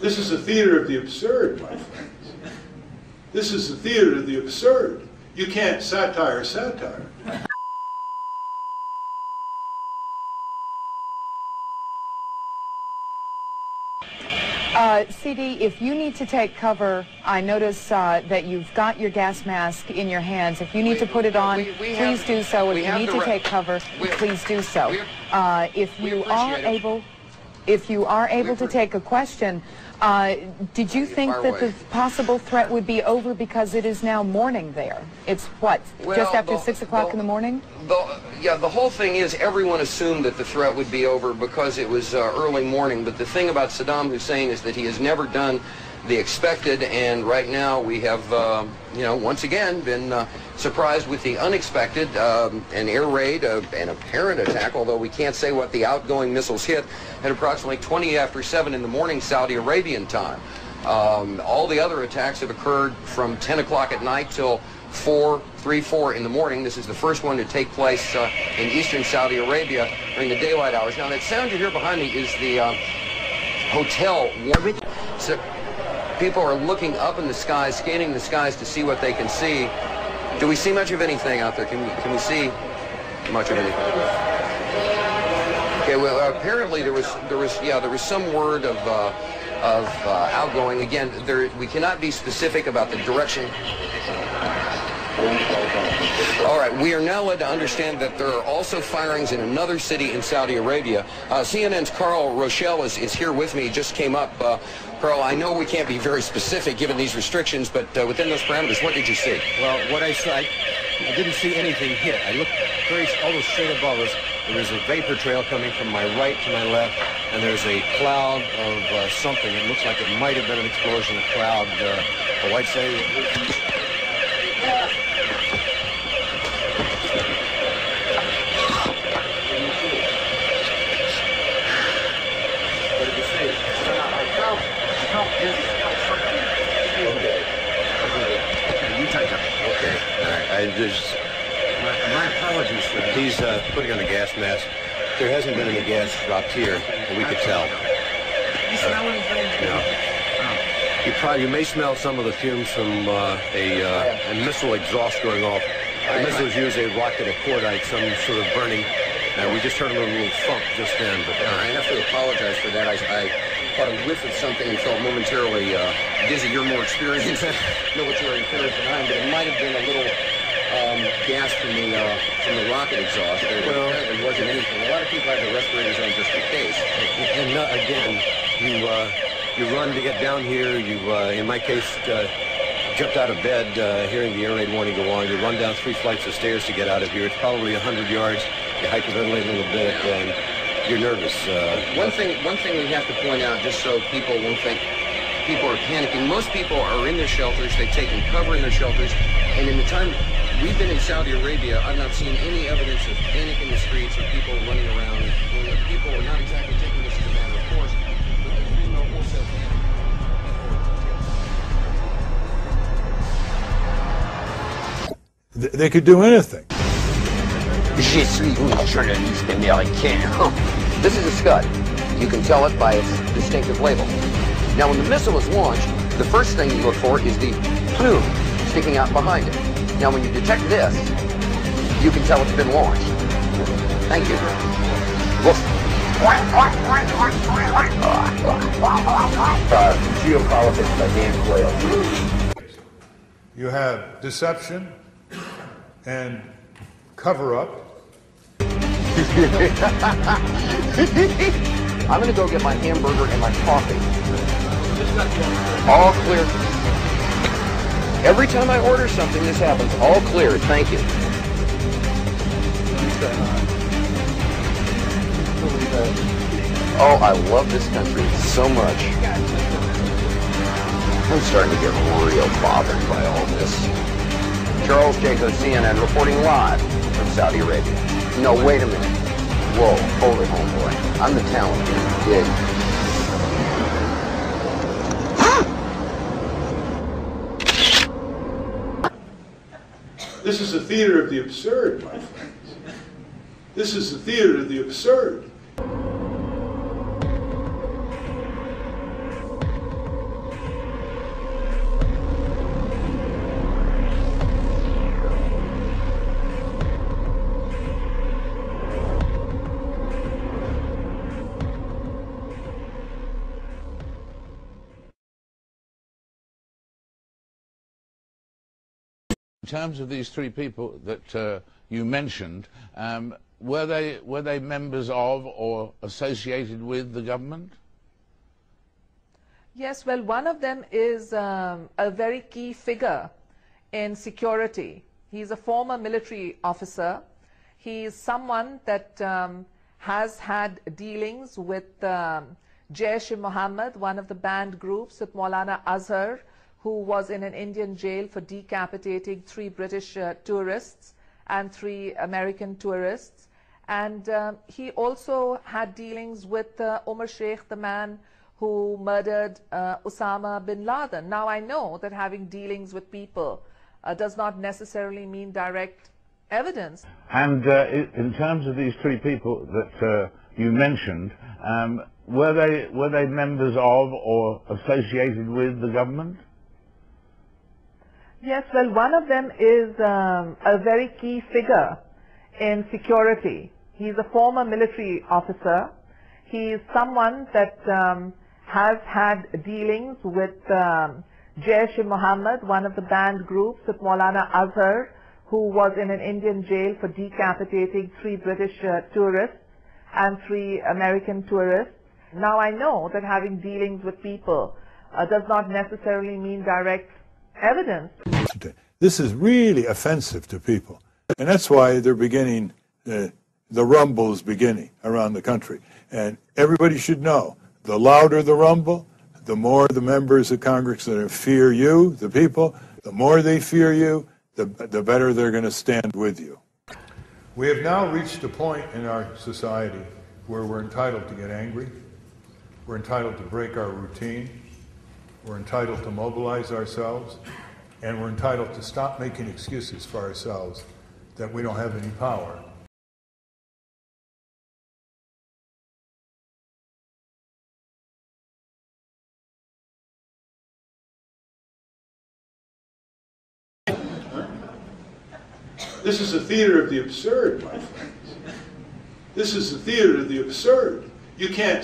This is the theater of the absurd, my friends. This is the theater of the absurd. You can't satire satire. CD, if you need to take cover, I notice that you've got your gas mask in your hands. If you need to put it on, please do so. If you need to take cover, please do so. If you are able to take a question, did you think that the possible threat would be over because it is now morning there? It's what, just after 6 o'clock in the morning? Yeah, the whole thing is everyone assumed that the threat would be over because it was early morning. But the thing about Saddam Hussein is that he has never done the expected, and right now we have, you know, once again been surprised with the unexpected, an air raid, an apparent attack, although we can't say what the outgoing missiles hit, at approximately 20 after 7 in the morning Saudi Arabian time. All the other attacks have occurred from 10 o'clock at night till 3, 4 in the morning. This is the first one to take place in eastern Saudi Arabia during the daylight hours. Now that sound you hear behind me is the hotel. So people are looking up in the skies, scanning the skies to see what they can see. Do we see much of anything out there? Can we see much of anything? Okay, well, apparently there was some word of outgoing. Again, we cannot be specific about the direction. All right, we are now led to understand that there are also firings in another city in Saudi Arabia. CNN's Carl Rochelle is here with me. He just came up. Carl, I know we can't be very specific given these restrictions, but within those parameters, what did you see? Well, what I saw, I didn't see anything hit. I looked almost straight above us. There was a vapor trail coming from my right to my left, and there's a cloud of something. It looks like it might have been an explosion, a cloud. I'd say... My apologies for that. He's putting on a gas mask. There hasn't been any gas dropped here, and we could tell. You smell anything? No. You may smell some of the fumes from a missile exhaust going off. The missiles use a rocket of cordite, some sort of burning. We just heard a little thump just then. But I have to apologize for that. I caught a whiff of something and felt momentarily dizzy. You're more experienced military affairs than I am, but it might have been a little gas from the rocket exhaust. Well, it wasn't anything. A lot of people have their respirators on just in case. And again, you run to get down here. You, in my case, jumped out of bed hearing the air raid warning go on. You run down 3 flights of stairs to get out of here. It's probably 100 yards. You hyperventilate a little bit, and you're nervous. One thing we have to point out, just so people won't think people are panicking. Most people are in their shelters. They've taken cover in their shelters, and in the time we've been in Saudi Arabia, I've not seen any evidence of panic in the streets or people running around. People are not exactly taking this as a matter of course, but there's been no wholesale panic. They could do anything. Je suis un journaliste américain. This is a Scud. You can tell it by its distinctive label. Now, when the missile is launched, the first thing you look for is the plume sticking out behind it. Now, when you detect this, you can tell it's been launched. Thank you. Geopolitics by Dan Quayle. You have deception and cover-up. I'm going to go get my hamburger and my coffee. All clear. Every time I order something, this happens. All clear. Thank you. Oh, I love this country so much. I'm starting to get real bothered by all this. Charles Jaco, CNN, reporting live from Saudi Arabia. No, wait a minute. Whoa, hold it, homeboy. I'm the talent here. Dig. This is the theater of the absurd, my friends. This is the theater of the absurd. terms of these three people that you mentioned, were they members of or associated with the government? Yes, well, one of them is a very key figure in security. He's a former military officer. He is someone that has had dealings with Jaish-e-Mohammed, one of the banned groups at Maulana Azhar, who was in an Indian jail for decapitating 3 British tourists and 3 American tourists. And he also had dealings with Umar Sheikh, the man who murdered Osama bin Laden. Now, I know that having dealings with people does not necessarily mean direct evidence. And in terms of these three people that you mentioned, were they members of or associated with the government? Yes, well, one of them is a very key figure in security. He's a former military officer. He is someone that has had dealings with Jaish-e-Mohammed, one of the banned groups at Maulana Azhar, who was in an Indian jail for decapitating 3 British tourists and 3 American tourists. Now, I know that having dealings with people does not necessarily mean direct evidence. This is really offensive to people, and that's why they're beginning, the rumble is beginning around the country. And everybody should know, the louder the rumble, the more the members of Congress that fear you, the people, the more they fear you, the better they're going to stand with you. We have now reached a point in our society where we're entitled to get angry, we're entitled to break our routine, we're entitled to mobilize ourselves, and we're entitled to stop making excuses for ourselves that we don't have any power. This is a theater of the absurd, my friends. This is the theater of the absurd. You can't